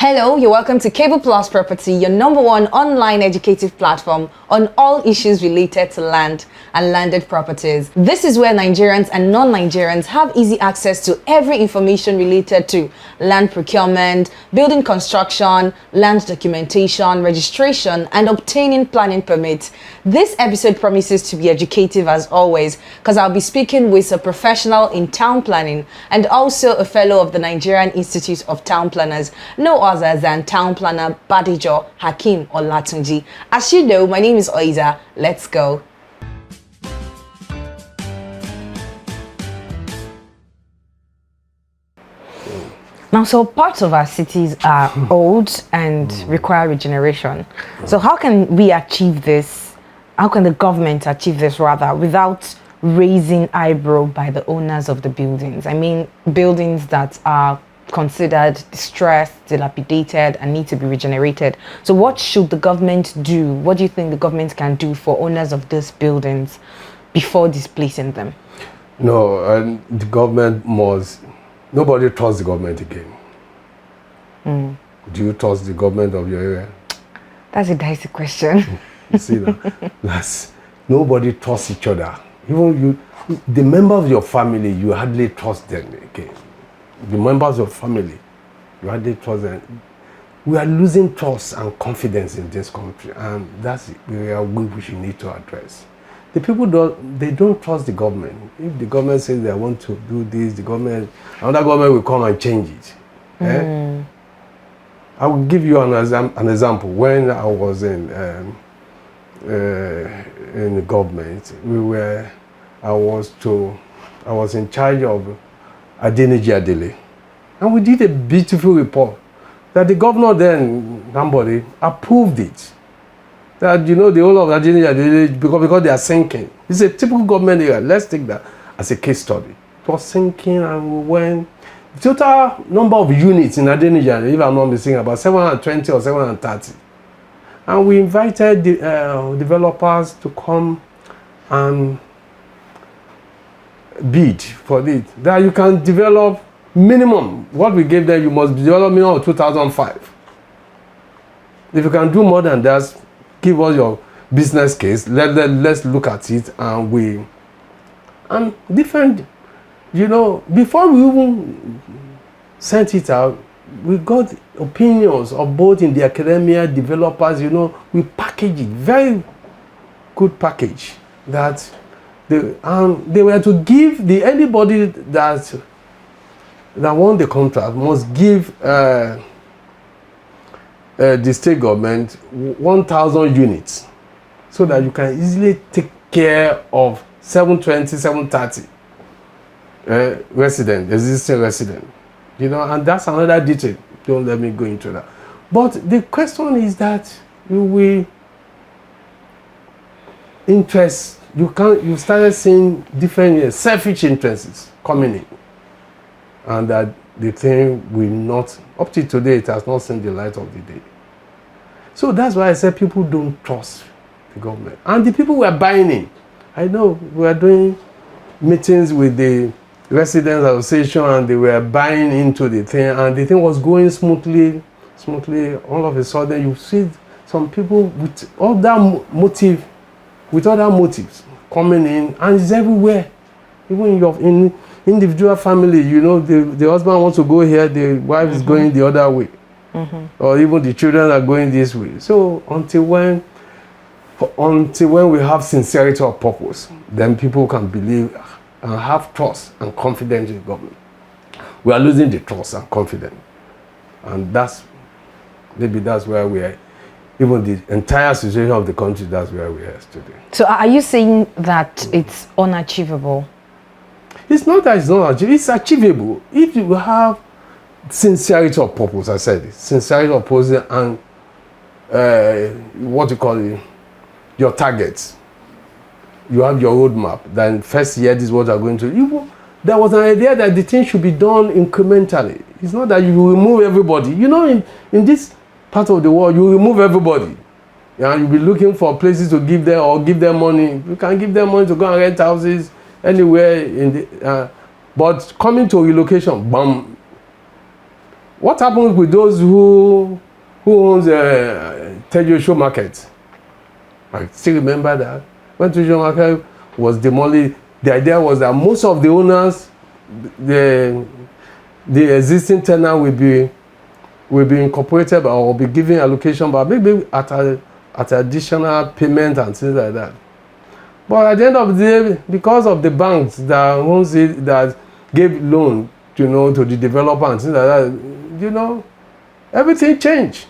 Hello, you're welcome to Cable Plus Property, your #1 online educative platform on all issues related to land and landed properties. This is where Nigerians and non-Nigerians have easy access to every information related to land procurement, building construction, land documentation, registration, and obtaining planning permits. This episode promises to be educative as always, because I'll be speaking with a professional in town planning and also a fellow of the Nigerian Institute of Town Planners, no other than town planner Badejo Hakeem Olatunji. As you know, my name is Oiza. Let's go. Now, so parts of our cities are old and require regeneration. So how can we achieve this? How can the government achieve this rather without raising eyebrow by the owners of the buildings? I mean, buildings that are considered distressed, dilapidated, and need to be regenerated. So what should the government do? What do you think the government can do for owners of these buildings before displacing them? No, and the government must... Nobody trusts the government again. Do you trust the government of your area? That's a dicey question. You see that? Nobody trusts each other. Even you, the members of your family, you hardly trust them again. The members of your family, you hardly trust them. We are losing trust and confidence in this country, and that's the area which we need to address. The people don't trust the government. If the government says they want to do this, another government will come and change it. I will give you an example. When I was in the government, I was in charge of Regeneration, and we did a beautiful report that the governor then, somebody, approved it. That, the whole of Regeneration, because they are sinking. It's a typical government area. Let's take that as a case study. It was sinking, and the total number of units in Regeneration, if I'm not mistaken, about 720 or 730. And we invited the developers to come and bid for it. That you can develop minimum. What we gave them, you must develop minimum of 2005. If you can do more than that, give us your business case. Let's look at it, and different. Before we even sent it out, we got opinions of both in the academia, developers. We packaged it, very good package that they were to give anybody that won the contract must give the state government 1,000 units, so that you can easily take care of 720, 730 existing resident. And that's another detail. Don't let me go into that. But the question is that you started seeing different selfish interests coming in, and that the thing will not, up to today, it has not seen the light of the day. So that's why I said people don't trust the government. And the people were buying in. I know we were doing meetings with the residents association, and they were buying into the thing, and the thing was going smoothly. All of a sudden, you see some people with other motives coming in, and it's everywhere. Even in individual family, the husband wants to go here, the wife is going the other way, or even the children are going this way. So until when we have sincerity of purpose, then people can believe and have trust and confidence in government. We are losing the trust and confidence, and that's where we are. Even the entire situation of the country, that's where we are today. So are you saying that it's unachievable? It's not that it's not achievable. It's achievable if you have sincerity of purpose. I said it. Sincerity of purpose and what you call it, your targets. You have your roadmap. Then first year, this is what you're going to do. There was an idea that the thing should be done incrementally. It's not that you remove everybody. In this part of the world, you remove everybody. And you'll be looking for places to give them or give them money. You can give them money to go and rent houses anywhere in the. But coming to relocation, bam, What happens with those who owns Tejo Show Market? I still remember that when Tejo Show Market was demolished, the idea was that most of the owners, the existing tenant will be incorporated or be given allocation, but maybe at additional payment and things like that. But at the end of the day, because of the banks that owns it, that gave loan, to the developer and things like that, everything changed.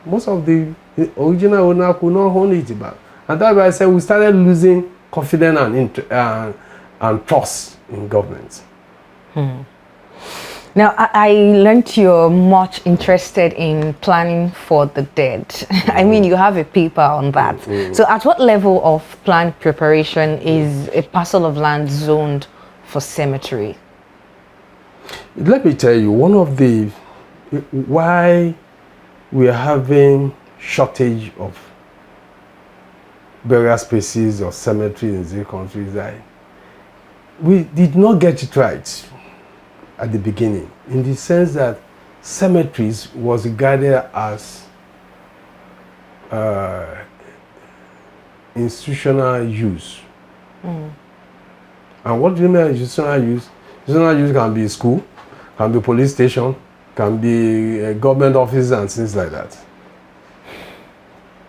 Most of the original owner could not own it back, and that's why I said we started losing confidence and trust in government. Now, I learned you're much interested in planning for the dead. I mean, you have a paper on that. So at what level of plan preparation is a parcel of land zoned for cemetery? Let me tell you, one of the why we are having shortage of burial spaces or cemeteries in the country is that we did not get it right at the beginning, in the sense that cemeteries was regarded as institutional use. And what do you mean institutional use? Institutional use can be school, can be police station, can be government office and things like that.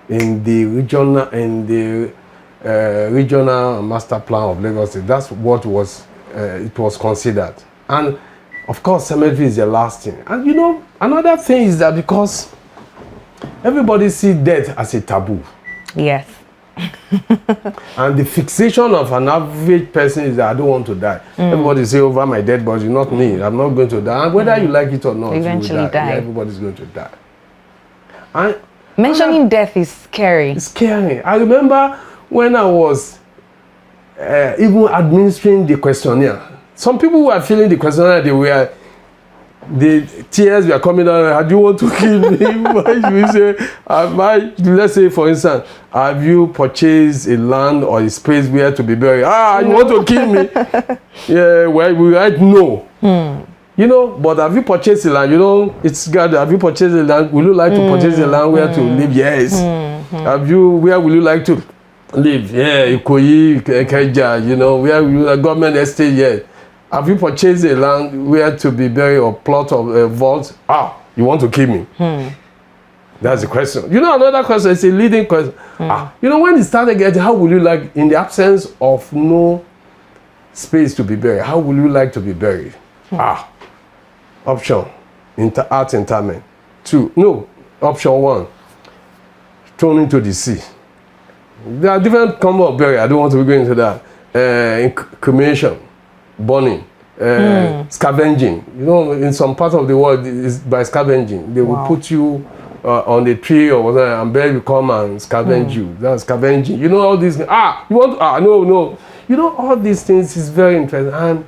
In the regional master plan of Lagos State, that's what it was considered. And of course, cemetery is the last thing. And another thing is that because everybody sees death as a taboo. Yes. And the fixation of an average person is that I don't want to die. Everybody say over my dead body, not me. I'm not going to die. And whether you like it or not, eventually you will die. die. Yeah, everybody's going to die. And mentioning death is scary. It's scary. I remember when I was even administering the questionnaire. Some people were filling the questionnaire, the tears were coming down. Do you want to kill me? We say, let's say, for instance, have you purchased a land or a space where to be buried? You want to kill me? Yeah, well, we write no. But have you purchased a land? It's good. Have you purchased a land? Would you like to purchase a land where to live? Yes. Where will you like to live? Yeah, Ikoyi, Keja, where will you, government estate? Yeah. Have you purchased a land where to be buried or plot of a vault? You want to kill me? That's the question. Another question is a leading question. When it started getting, how will you like, in the absence of no space to be buried, how will you like to be buried? Option, art interment. 2, no. Option 1, thrown into the sea. There are different kinds of burial. I don't want to go into that. Cremation, burning, scavenging. In some parts of the world, it's by scavenging. They will put you on the tree or whatever, and then you come and scavenge you. That's scavenging. All these things. You want no. All these things is very interesting. And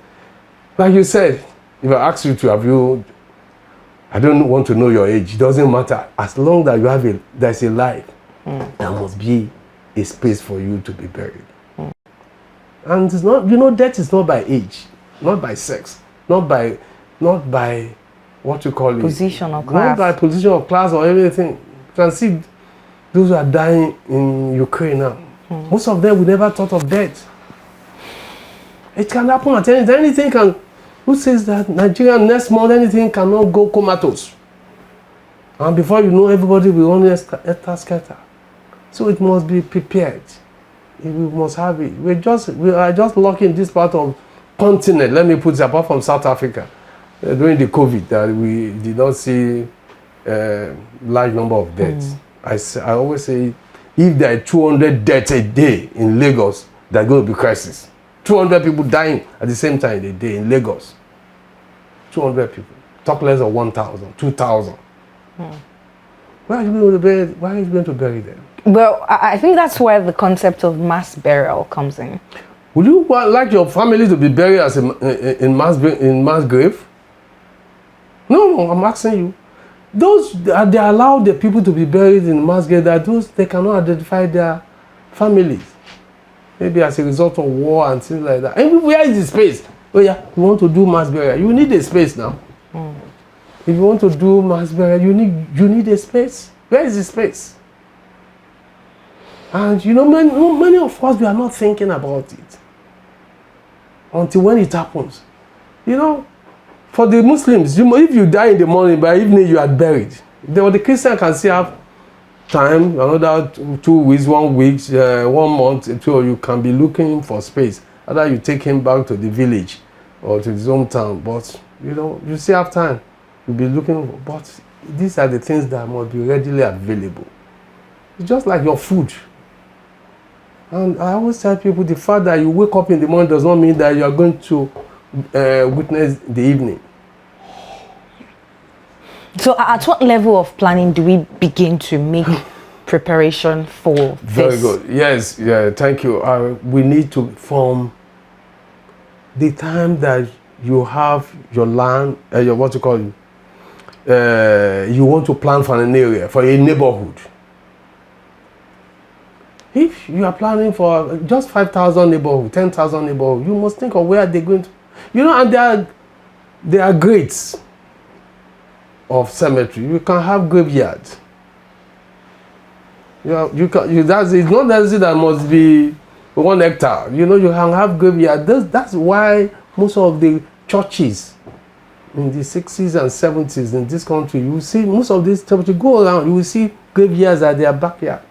like you said, if I ask you to I don't want to know your age. It doesn't matter. As long as there's a life, there must be a space for you to be buried. And it's not, death is not by age, not by sex, not by what you call it. Position or class. Not by position of class or anything. You can see those who are dying in Ukraine now. Most of them, we never thought of death. It can happen at any time. Anything can. Who says that Nigeria next month anything cannot go comatose? And before you know, everybody will only scatter. So it must be prepared. We must have it. We are just lucky in this part of continent. Let me put it, apart from South Africa, during the COVID, that we did not see large number of deaths. I always say, if there are 200 deaths a day in Lagos, there's going to be crisis. 200 people dying at the same time in a day in Lagos. 200 people. Talk less of 1,000, 2,000. Why are you going to bury them? Well, I think that's where the concept of mass burial comes in. Would you like your family to be buried as in mass grave? No, I'm asking you. They allow the people to be buried in mass grave, that they cannot identify their families. Maybe as a result of war and things like that. And where is the space? Oh yeah, you want to do mass burial. You need a space now. If you want to do mass burial, you need a space. Where is the space? And many of us, we are not thinking about it until when it happens. For the Muslims, if you die in the morning, by evening you are buried. The Christian can still have time, another 2 weeks, 1 week, 1 month, so you can be looking for space. Either you take him back to the village or to his hometown, but you still have time. You'll be looking, but these are the things that must be readily available. It's just like your food. And I always tell people, the fact that you wake up in the morning does not mean that you are going to witness the evening. So at what level of planning do we begin to make preparation for this? Very good. Yes, yeah, thank you. We need to form the time that you have your land, you want to plan for an area, for a neighborhood. If you are planning for just 5,000 neighborhood, 10,000 neighborhood, you must think of where they're going to, and there are grades of cemetery. You can have graveyards. It's not necessarily that must be 1 hectare. You can have graveyard. That's why most of the churches in the 60s and 70s in this country, you will see most of these churches go around, you will see graveyards at their backyard.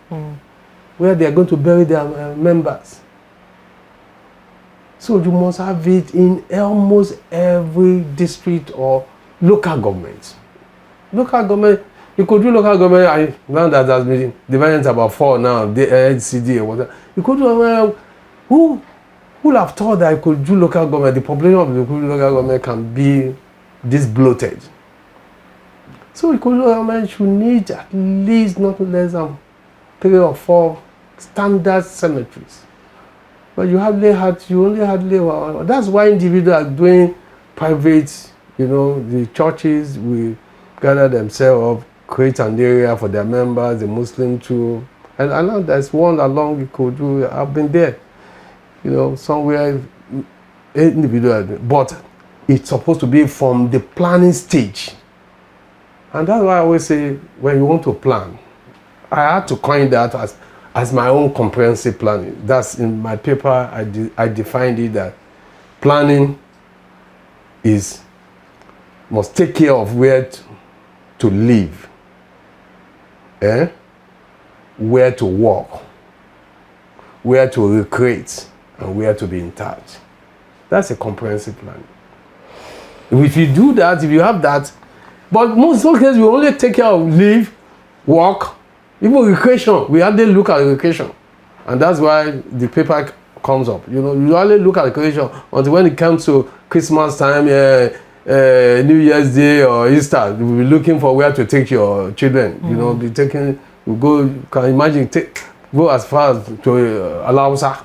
Where they are going to bury their members. So you must have it in almost every district or local government. Local government, you could do local government, now that has been divided into about 4 now, the LCD or whatever. You could do, who would have thought that you could do local government, the population of the local government can be this bloated. So you could do government should need at least not less than 3 or 4 standard cemeteries, but you only hardly. That's why individuals are doing private. The churches will gather themselves up, create an area for their members, the Muslim too. And I know there's one along you could do. I've been there, somewhere individual, but it's supposed to be from the planning stage. And that's why I always say, when you want to plan, I had to coin that as my own comprehensive planning. That's in my paper. I defined it that planning must take care of where to live, where to work, where to recreate, and where to be in touch. That's a comprehensive plan. If you do that, if you have that, but most cases we only take care of live, work, even recreation. We hardly look at recreation, and that's why the paper comes up. You only look at recreation until when it comes to Christmas time, New Year's Day or Easter. You'll be looking for where to take your children. You can imagine, go as far as to Alausa,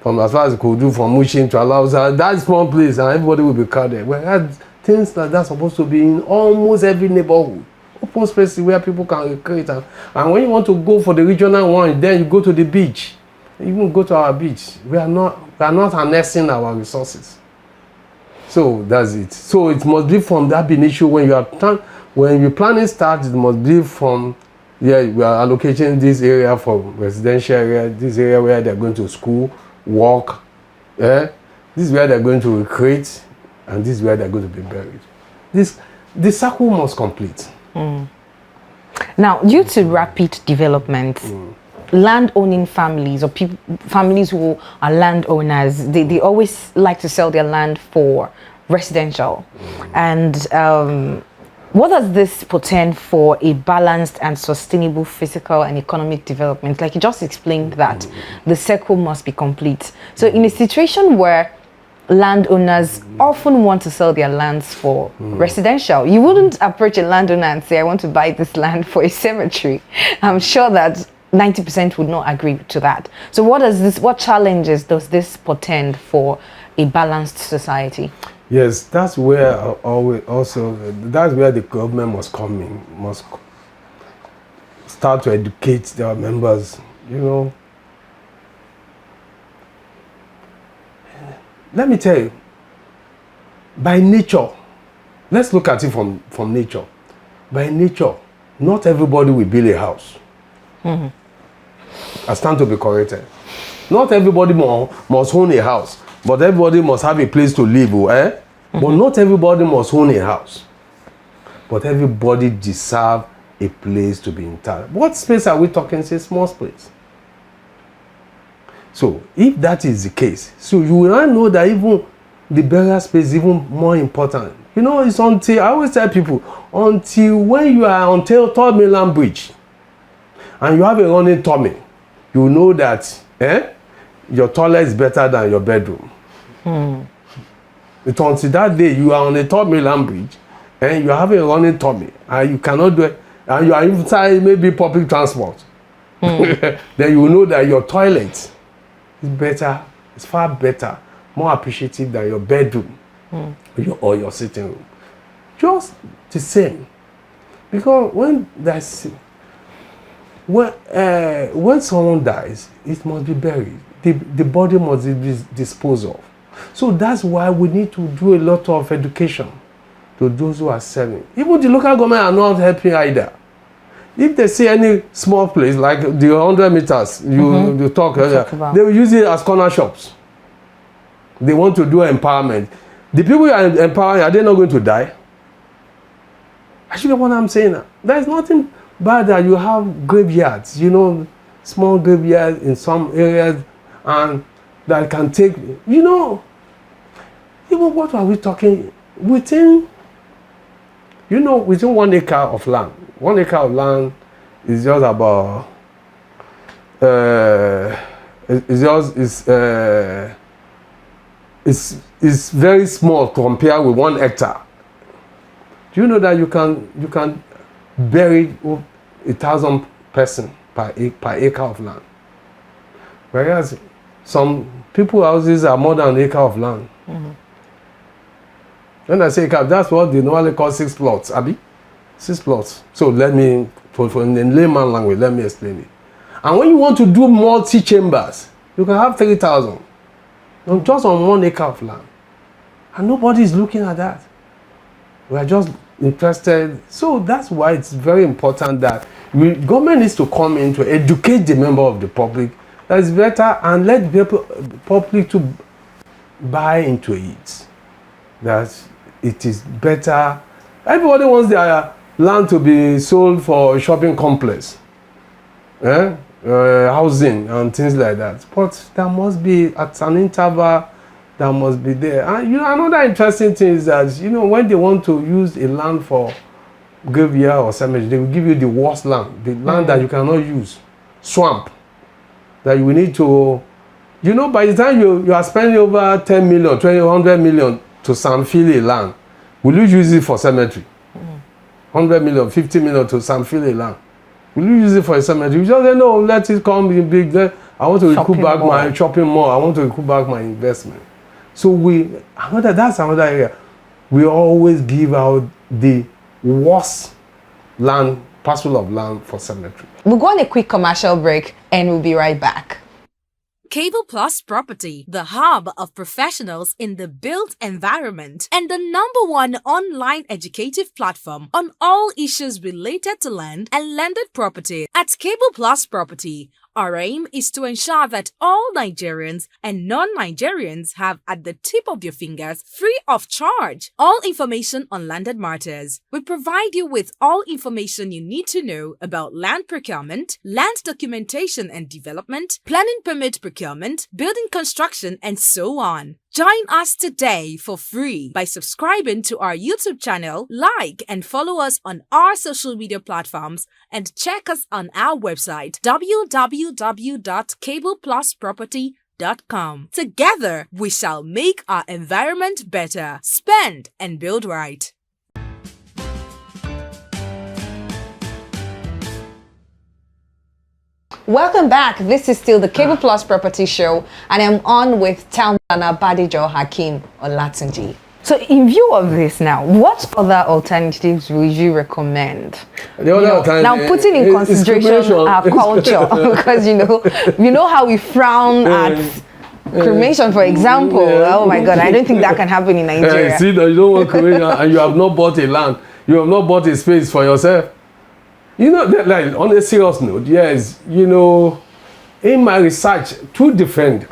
from as far as you could do from Mushin to Alausa. That's one place, and everybody will be crowded. Whereas things like that are supposed to be in almost every neighborhood. Open spaces where people can recreate, and when you want to go for the regional one, then you go to the beach. Even go to our beach. We are not harnessing our resources. So that's it. So it must be from that being issue when your planning starts. It must be from we are allocating this area for residential area, this area where they're going to school, work. This is where they're going to recreate, and this is where they're going to be buried. The circle must complete. Now, due to rapid development, land-owning families or families who are landowners, they always like to sell their land for residential. And what does this portend for a balanced and sustainable physical and economic development? Like you just explained that the circle must be complete. So in a situation where landowners often want to sell their lands for residential, you wouldn't approach a landowner and say, I want to buy this land for a cemetery. I'm sure that 90% would not agree to that. So what challenges does this portend for a balanced society? Yes, that's where that's where the government must come in, must start to educate their members. Let me tell you, by nature, let's look at it from nature. By nature, not everybody will build a house. I stand to be corrected. Not everybody must own a house, but everybody must have a place to live. But not everybody must own a house. But everybody deserves a place to be interred. What space are we talking? Say small space. So if that is the case, so you will not know that even the burial space is even more important. You know, it's until, I always tell people, until when you are on Third Mainland Bridge and you have a running tummy, you know that your toilet is better than your bedroom. It's until that day you are on the Third Mainland Bridge and you have a running tummy and you cannot do it, and you are inside maybe public transport, then you will know that your toilet is better, it's far better, more appreciative than your bedroom or your sitting room. Just the same. Because when someone dies, it must be buried. The body must be disposed of. So that's why we need to do a lot of education to those who are selling. Even the local government are not helping either. If they see any small place, like the 100 meters you talk earlier, they will use it as corner shops. They want to do empowerment. The people you are empowering, are they not going to die? Actually, what I'm saying, there's nothing bad that you have graveyards, you know, small graveyards in some areas, and that can take, you know, even what are we talking, within 1 acre of land. 1 acre of land is just about, it's very small compared with 1 hectare. Do you know that you can bury 1,000 persons per acre of land? Whereas some people's houses are more than an acre of land. When I say acre, that's what they normally call 6 plots, Abi? 6 plots. So let me, in layman language, let me explain it. And when you want to do multi-chambers, you can have 3,000. Just on 1 acre of land. And nobody is looking at that. We are just interested. So that's why it's very important that government needs to come in to educate the member of the public. That is better, and let the public to buy into it. That it is better. Everybody wants their land to be sold for a shopping complex. Housing and things like that, but there must be at an interval, there must be there. And another interesting thing is that when they want to use a land for graveyard or cemetery, they will give you the worst land, the land that you cannot use, swamp, that you will need to, by the time you are spending over 10 million, 20, 100 million to sanfill a land, will you use it for cemetery? 100 million, 50 million to sanfill a land. Will you use it for a cemetery? You just say, no, let it come in big. Then I want to recoup back my shopping mall. I want to recoup back my investment. So that's another area. We always give out the worst land, parcel of land for cemetery. We'll go on a quick commercial break and we'll be right back. Cable Plus Property, the hub of professionals in the built environment and the #1 online educative platform on all issues related to land and landed property. At Cable Plus Property, our aim is to ensure that all Nigerians and non-Nigerians have at the tip of your fingers, free of charge, all information on landed matters. We provide you with all information you need to know about land procurement, land documentation and development, planning permit procurement, building construction, and so on. Join us today for free by subscribing to our YouTube channel, like and follow us on our social media platforms, and check us on our website www.cableplusproperty.com. Together, we shall make our environment better. Spend and build right. Welcome back. This is still the Cable Plus Property Show, and I'm on with Town Planner Badejo Hakeem Olatunji. So, in view of this now, what other alternatives would you recommend? Now, putting in consideration our culture, because we know how we frown at cremation, for example. Oh my God, I don't think that can happen in Nigeria. See that you don't want cremation and you have not bought a land, you have not bought a space for yourself. You know, like on a serious note, yes, you know, in my research, two different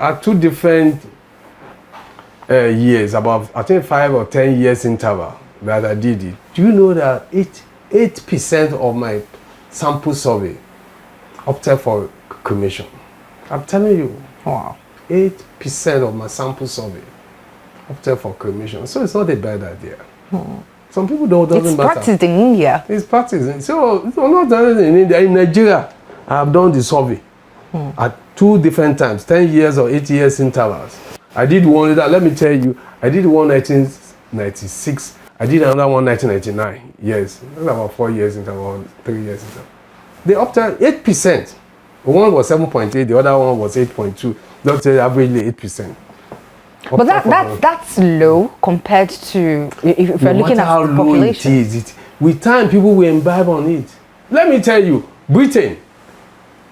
years, about I think 5 or 10 years interval that I did it. Do you know that 8% of my sample survey opted for cremation? I'm telling you. Wow. 8% of my sample survey opted for cremation. So it's not a bad idea. Some people doesn't it's matter. It's practiced in India. It's practiced. So it's not done in India. In Nigeria, I have done the survey at 2 different times, 10 years or 8 years intervals. I did one that, let me tell you, I did one 1996. I did another one 1999. Yes, that's about 4 years interval, 3 years interval. They opted 8%. One was 7.8, the other one was 8.2. Let's say averagely 8%. But that's low compared to if you're looking at how the low population. it is. With time, people will imbibe on it. Let me tell you, Britain,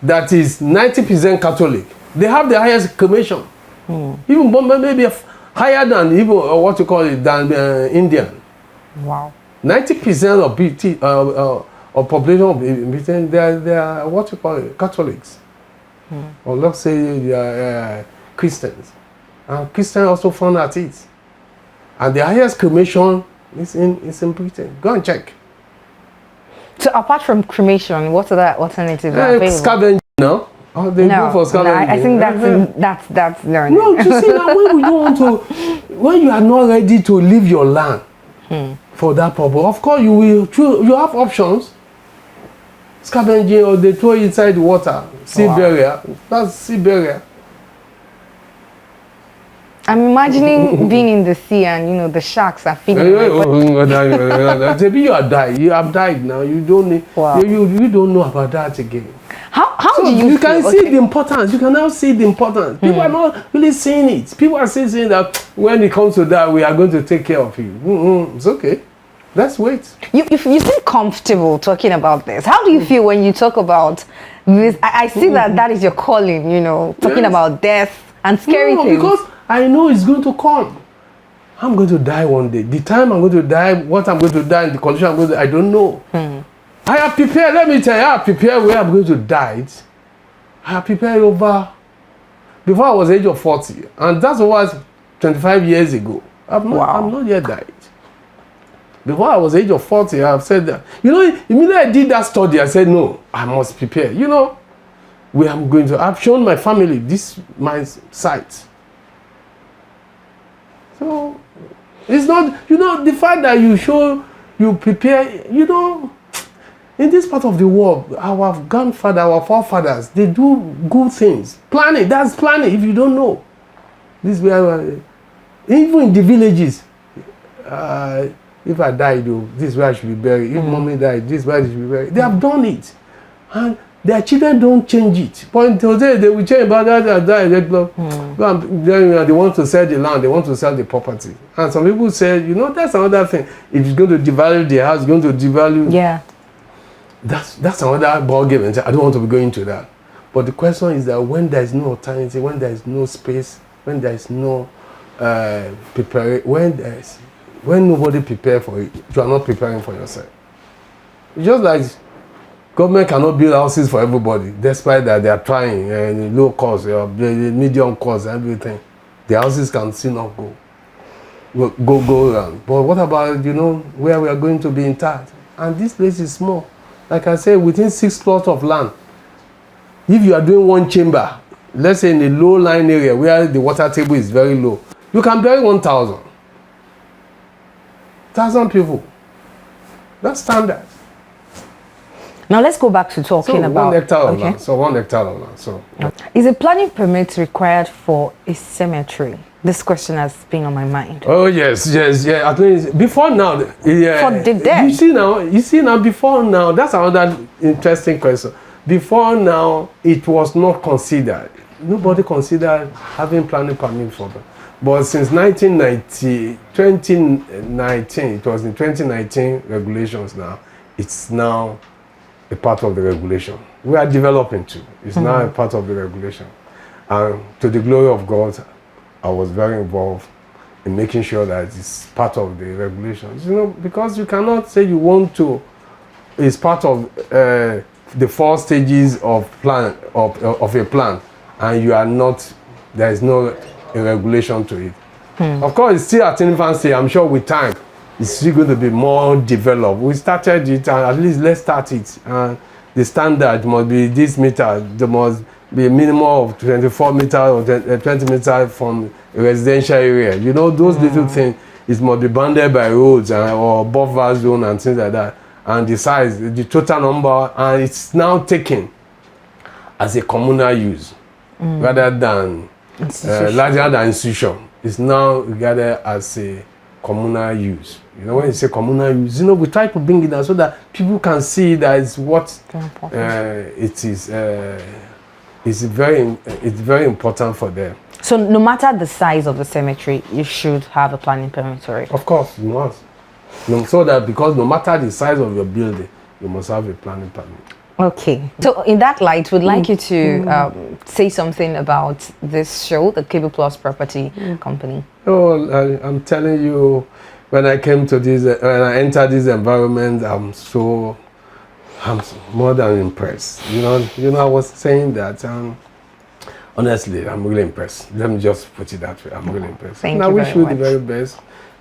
that is 90% Catholic, they have the highest cremation. Even maybe higher than even what you call it than Indian. Wow. 90% of population of Britain, they are what you call it, Catholics. Or let's say they are Christians. And Christians also frown at it. And the highest cremation is in Britain. Go and check. So apart from cremation, what other alternatives are available? Scavenging, no? Oh, they go for scavenging. I think that's learning. No, you see now when you are not ready to leave your land for that purpose, of course you will choose. You have options. Scavenging, or they throw it inside the water. Sea barrier. That's sea barrier. I'm imagining being in the sea and the sharks are feeding. You are died. You have died now. You don't need. You don't know about that again. How so do you can see the importance. You can now see the importance. People are not really seeing it. People are still saying that when it comes to that, we are going to take care of you. It's okay. Let's wait. You seem comfortable talking about this. How do you feel when you talk about this? I see that is your calling. Talking about death and scary things. Because I know it's going to come. I'm going to die one day. The time I'm going to die, what I'm going to die, and the condition I'm going to, I don't know. I have prepared, let me tell you, I have prepared where I'm going to die. I have prepared before I was the age of 40. And that was 25 years ago. I'm not yet died. Before I was the age of 40, I have said that. Immediately I did that study, I said, no, I must prepare. I've shown my family my site. So, it's not, the fact that you prepare, in this part of the world, our grandfather, our forefathers, they do good things. Planning, that's planning if you don't know. Even in the villages, if I die, this is where I should be buried. If mommy died, this is where I should be buried. They have done it. And their children don't change it. But today, they will change about that. They want to sell the land, they want to sell the property. And some people say, that's another thing. If it's going to devalue the house, it's going to devalue. Yeah. That's another ball game. And I don't want to be going into that. But the question is that when there is no alternative, when there is no space, when there is no when nobody prepare for it, you are not preparing for yourself. It's just like government cannot build houses for everybody, despite that they are trying and low cost, medium cost, everything. The houses can still not go around. But what about where we are going to be intact? And this place is small. Like I said, within 6 plots of land, if you are doing one chamber, let's say in a low-lying area where the water table is very low, you can bury 1,000 people. That's standard. Now let's go back to talking about 1 hectare of land. So 1 hectare of land. So is a planning permit required for a cemetery? This question has been on my mind. Oh yes. At least before now, For the dead. You see now. Before now, that's another interesting question. Before now, it was not considered. Nobody considered having planning permit for them. But since 2019, it was in 2019 regulations now. It's now a part of the regulation. We are developing too. It's now a part of the regulation. And to the glory of God, I was very involved in making sure that it's part of the regulations. You know, because you cannot say you want to. It's part of the 4 stages of a plan, and you are not. There is no regulation to it. Of course, it's still at infancy. I'm sure with time, it's still going to be more developed. We started it, and at least let's start it. And the standard must be this meter. There must be a minimum of 24 meters or 20 meters from a residential area. You know, those little things, it must be bounded by roads or buffer zone and things like that. And the size, the total number, and it's now taken as a communal use rather than larger than institution. It's now regarded as a communal use. You know, when you say communal use, you know, we try to bring it down so that people can see that it's what it is. It's very important for them. So no matter the size of the cemetery, you should have a planning permit for it. Of course, you must. So that because no matter the size of your building, you must have a planning permit. Okay. So in that light, we'd like you to say something about this show, the Cable Plus Property Company. Oh, I'm telling you, when I came to this, when I entered this environment, I'm more than impressed. You know, I was saying that. Honestly, I'm really impressed. Let me just put it that way. I'm really impressed. Thank you I wish very you much. the very best.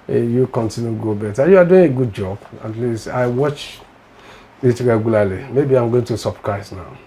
You continue to go better. You are doing a good job. At least I watch it regularly. Maybe I'm going to subscribe now.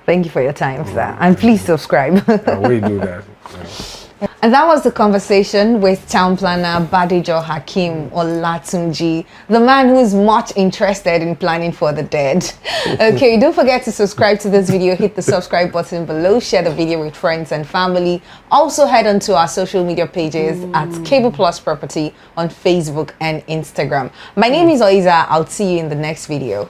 Thank you for your time, sir. And please subscribe. I will do that. Yeah. And that was the conversation with town planner Badejo Hakeem Olatunji, the man who's much interested in planning for the dead. Okay, don't forget to subscribe to this video, hit the subscribe button below, share the video with friends and family. Also head on to our social media pages at Cable Plus Property on Facebook and Instagram. My name is Oiza. I'll see you in the next video.